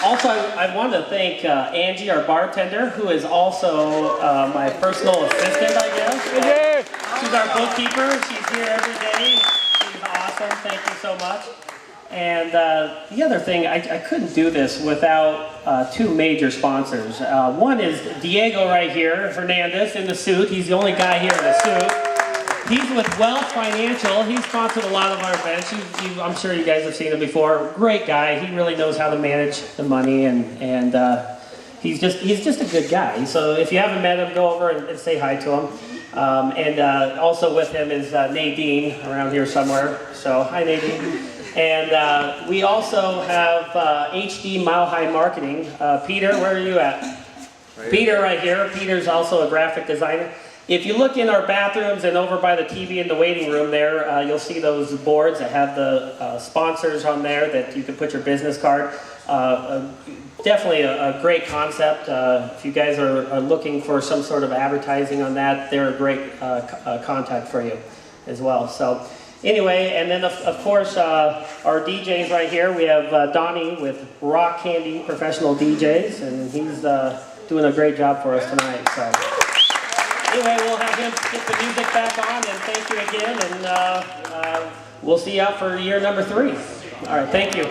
Also, I want to thank Angie, our bartender, who is also my personal assistant, I guess. She's our bookkeeper. She's here every day. She's awesome. Thank you so much. And the other thing, I couldn't do this without two major sponsors. One is Diego right here, Hernandez in the suit. He's the only guy here in the suit. He's with Wealth Financial. He's sponsored a lot of our events. I'm sure you guys have seen him before. Great guy. He really knows how to manage the money, and he's just a good guy. So if you haven't met him, go over and say hi to him. And also with him is Nadine around here somewhere. So hi, Nadine. And we also have HD Mile High Marketing. Peter, where are you at? Peter right here. Peter's also a graphic designer. If you look in our bathrooms and over by the TV in the waiting room there, you'll see those boards that have the sponsors on there that you can put your business card. Definitely a great concept. If you guys are looking for some sort of advertising on that, they're a great contact for you as well. So anyway, and then of course our DJs right here, we have Donnie with Rock Candy Professional DJs, and he's doing a great job for us tonight. So. Anyway, we'll have him get the music back on, and thank you again, and we'll see you out for year number 3. All right, thank you.